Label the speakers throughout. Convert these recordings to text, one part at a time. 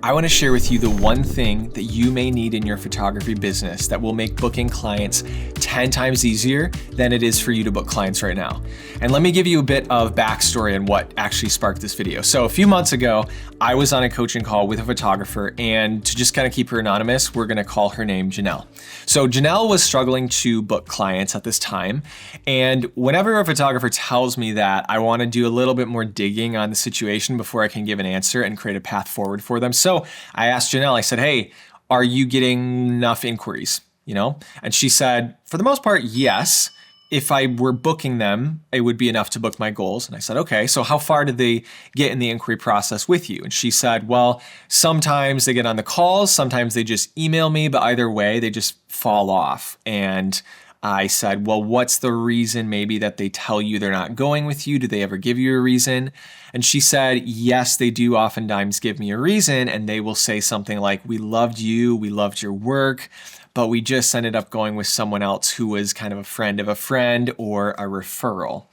Speaker 1: I want to share with you the one thing that you may need in your photography business that will make booking clients 10 times easier than it is for you to book clients right now. And let me give you a bit of backstory on what actually sparked this video. So a few months ago, I was on a coaching call with a photographer, and to just kind of keep her anonymous, we're going to call her name Janelle. So Janelle was struggling to book clients at this time. And whenever a photographer tells me that, I want to do a little bit more digging on the situation before I can give an answer and create a path forward for them. So I asked Janelle, I said, hey, are you getting enough inquiries? And she said, for the most part, yes. If I were booking them, it would be enough to book my goals. And I said, okay, so how far did they get in the inquiry process with you? And she said, well, sometimes they get on the calls, sometimes they just email me, but either way, they just fall off. And I said, well, what's the reason maybe that they tell you they're not going with you? Do they ever give you a reason? And she said, yes, they do oftentimes give me a reason. And they will say something like, we loved you, we loved your work, but we just ended up going with someone else who was kind of a friend of a friend or a referral.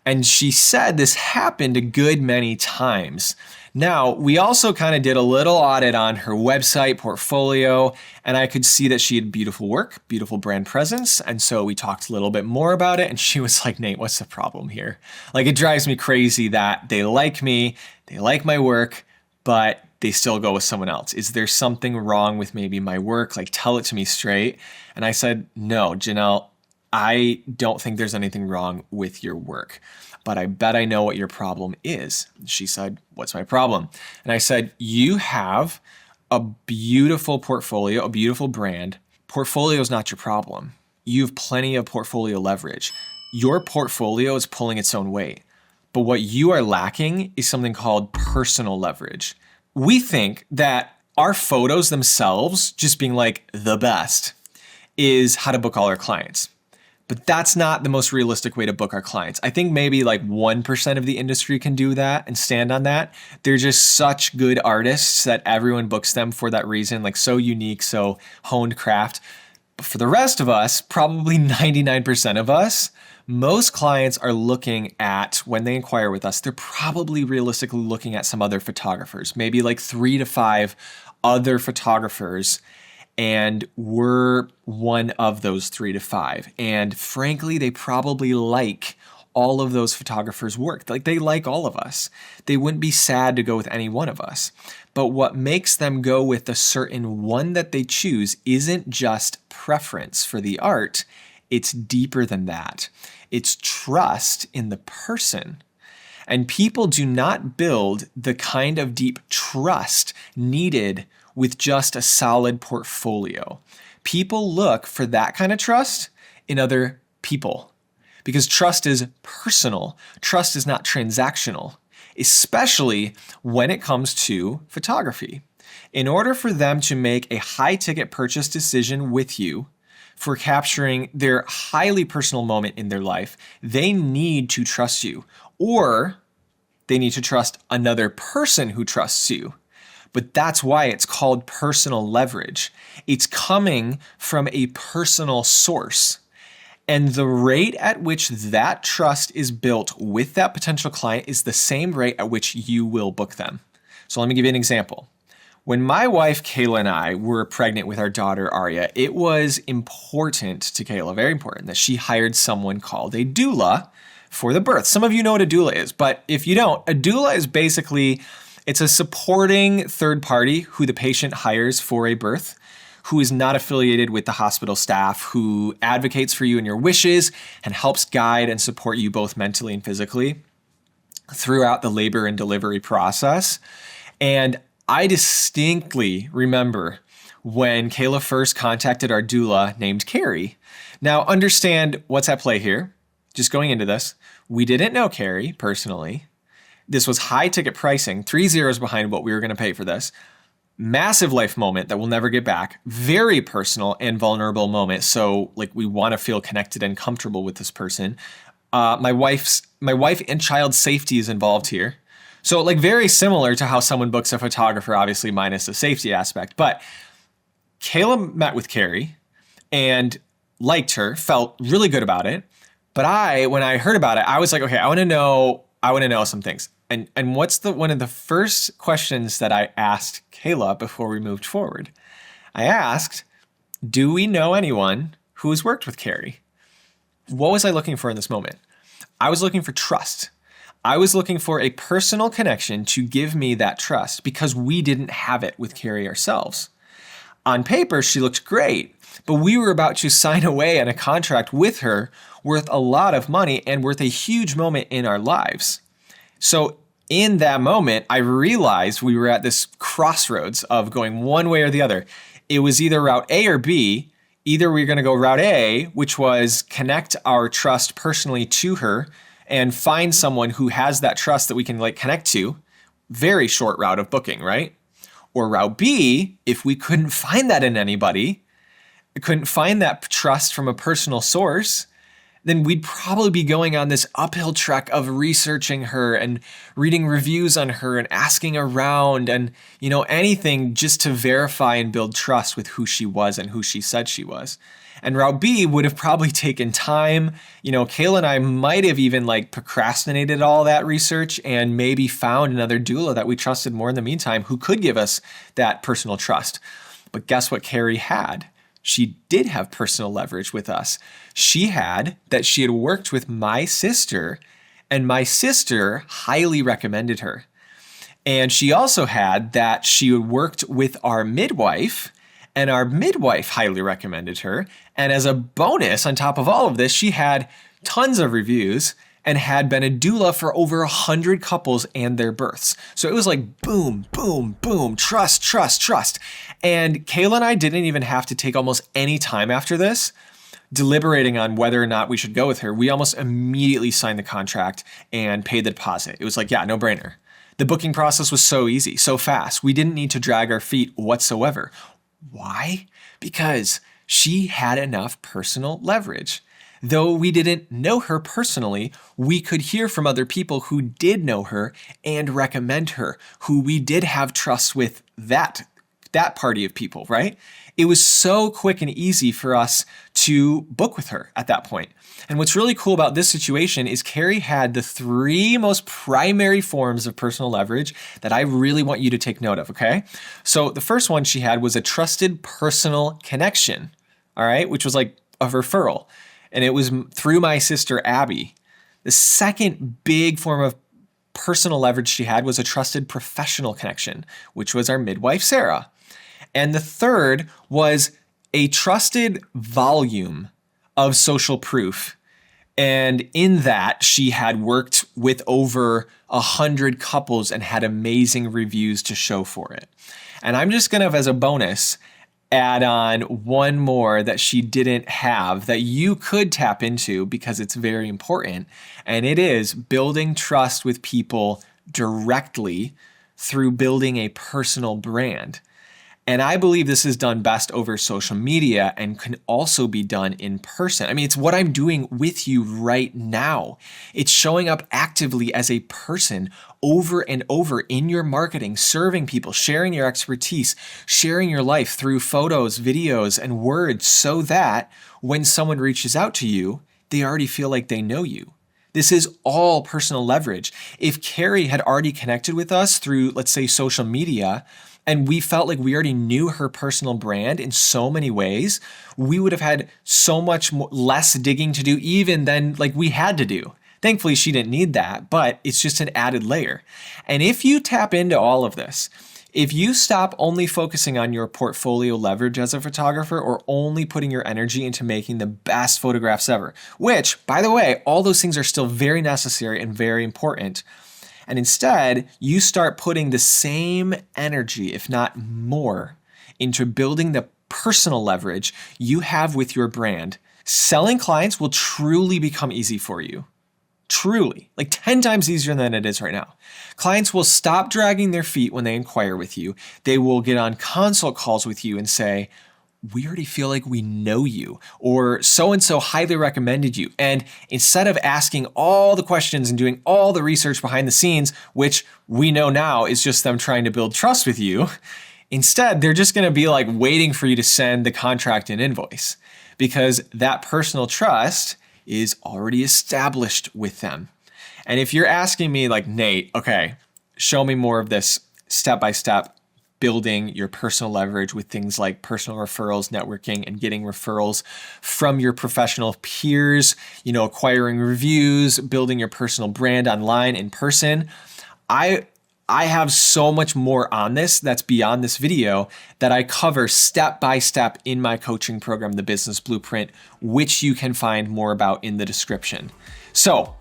Speaker 1: And she said this happened a good many times. Now, we also kind of did a little audit on her website portfolio, and I could see that she had beautiful work, beautiful brand presence. And so we talked a little bit more about it. And she was like, Nate, what's the problem here? Like, it drives me crazy that they like me, they like my work, but they still go with someone else. Is there something wrong with maybe my work? Like, tell it to me straight. And I said, no, Janelle, I don't think there's anything wrong with your work, but I bet I know what your problem is. She said, what's my problem? And I said, you have a beautiful portfolio, a beautiful brand. Portfolio is not your problem. You have plenty of portfolio leverage. Your portfolio is pulling its own weight. But what you are lacking is something called personal leverage. We think that our photos themselves, just being like the best, is how to book all our clients. But that's not the most realistic way to book our clients. I think maybe like 1% of the industry can do that and stand on that. They're just such good artists that everyone books them for that reason, like so unique, so honed craft. But for the rest of us, probably 99% of us, most clients are looking at, when they inquire with us, they're probably realistically looking at some other photographers, maybe like 3 to 5 other photographers. And we're one of those 3 to 5. And frankly, they probably like all of those photographers' work. Like, they like all of us. They wouldn't be sad to go with any one of us. But what makes them go with a certain one that they choose isn't just preference for the art. It's deeper than that. It's trust in the person. And people do not build the kind of deep trust needed with just a solid portfolio. People look for that kind of trust in other people because trust is personal. Trust is not transactional, especially when it comes to photography. In order for them to make a high-ticket purchase decision with you for capturing their highly personal moment in their life, they need to trust you, or they need to trust another person who trusts you. But that's why it's called personal leverage. It's coming from a personal source. And the rate at which that trust is built with that potential client is the same rate at which you will book them. So let me give you an example. When my wife, Kayla, and I were pregnant with our daughter, Arya, it was important to Kayla, very important, that she hired someone called a doula for the birth. Some of you know what a doula is, but if you don't, a doula is basically, it's a supporting third party who the patient hires for a birth, who is not affiliated with the hospital staff, who advocates for you and your wishes and helps guide and support you both mentally and physically throughout the labor and delivery process. And I distinctly remember when Kayla first contacted our doula named Carrie. Now, understand what's at play here. Just going into this, we didn't know Carrie personally. This was high ticket pricing, 3 zeros behind what we were going to pay for this. Massive life moment that we'll never get back. Very personal and vulnerable moment. So like, we want to feel connected and comfortable with this person. My wife and child's safety is involved here. So like, very similar to how someone books a photographer, obviously minus the safety aspect. But Kayla met with Carrie and liked her, felt really good about it. But when I heard about it, I was like, okay, I want to know some things. And what's one of the first questions that I asked Kayla before we moved forward? I asked, do we know anyone who has worked with Carrie? What was I looking for in this moment? I was looking for trust. I was looking for a personal connection to give me that trust because we didn't have it with Carrie ourselves. On paper, she looked great, but we were about to sign away on a contract with her worth a lot of money and worth a huge moment in our lives. So in that moment, I realized we were at this crossroads of going one way or the other. It was either route A or B. Either we were going to go route A, which was connect our trust personally to her and find someone who has that trust that we can connect to. Very short route of booking, right? Or route B, if we couldn't find that in anybody, couldn't find that trust from a personal source, then we'd probably be going on this uphill trek of researching her and reading reviews on her and asking around and, anything just to verify and build trust with who she was and who she said she was. And route B would have probably taken time. Kayla and I might have even procrastinated all that research and maybe found another doula that we trusted more in the meantime who could give us that personal trust. But guess what Carrie had? She did have personal leverage with us. She had worked with my sister, and my sister highly recommended her. And she also had that she had worked with our midwife, and our midwife highly recommended her. And as a bonus, on top of all of this, she had tons of reviews and had been a doula for over 100 couples and their births. So it was boom, boom, boom, trust, trust, trust. And Kayla and I didn't even have to take almost any time after this deliberating on whether or not we should go with her. We almost immediately signed the contract and paid the deposit. It was no brainer. The booking process was so easy, so fast. We didn't need to drag our feet whatsoever. Why? Because she had enough personal leverage. Though we didn't know her personally, we could hear from other people who did know her and recommend her, who we did have trust with that party of people, right? It was so quick and easy for us to book with her at that point. And what's really cool about this situation is Carrie had the 3 most primary forms of personal leverage that I really want you to take note of, okay? So the first one she had was a trusted personal connection, all right, which was a referral. And it was through my sister, Abby. The second big form of personal leverage she had was a trusted professional connection, which was our midwife, Sarah. And the third was a trusted volume of social proof. And in that, she had worked with over 100 couples and had amazing reviews to show for it. And I'm just going to, as a bonus, add on one more that she didn't have that you could tap into because it's very important. And it is building trust with people directly through building a personal brand. And I believe this is done best over social media and can also be done in person. I mean, it's what I'm doing with you right now. It's showing up actively as a person over and over in your marketing, serving people, sharing your expertise, sharing your life through photos, videos, and words so that when someone reaches out to you, they already feel like they know you. This is all personal leverage. If Carrie had already connected with us through, let's say, social media, and we felt like we already knew her personal brand in so many ways, we would have had so much less digging to do even than we had to do. Thankfully, she didn't need that, but it's just an added layer. And if you tap into all of this, if you stop only focusing on your portfolio leverage as a photographer or only putting your energy into making the best photographs ever, which, by the way, all those things are still very necessary and very important, and instead, you start putting the same energy, if not more, into building the personal leverage you have with your brand, selling clients will truly become easy for you. Truly, 10 times easier than it is right now. Clients will stop dragging their feet when they inquire with you. They will get on consult calls with you and say, we already feel like we know you, or so-and-so highly recommended you. And instead of asking all the questions and doing all the research behind the scenes, which we know now is just them trying to build trust with you, instead, they're just going to be waiting for you to send the contract and invoice because that personal trust is already established with them. And if you're asking me like, Nate, okay, show me more of this step-by-step building your personal leverage with things like personal referrals, networking, and getting referrals from your professional peers, acquiring reviews, building your personal brand online in person. I have so much more on this that's beyond this video that I cover step by step in my coaching program, The Business Blueprint, which you can find more about in the description. So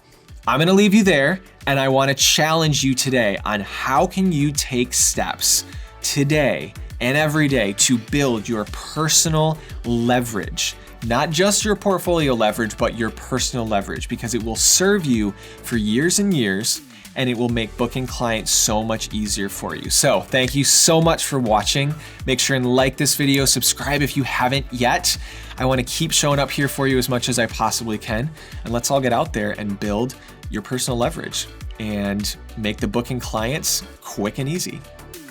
Speaker 1: I'm gonna leave you there, and I wanna challenge you today on how can you take steps today and every day to build your personal leverage. Not just your portfolio leverage, but your personal leverage, because it will serve you for years and years, and it will make booking clients so much easier for you. So thank you so much for watching. Make sure and like this video, subscribe if you haven't yet. I wanna keep showing up here for you as much as I possibly can, and let's all get out there and build your personal leverage and make the booking clients quick and easy.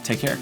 Speaker 1: Take care.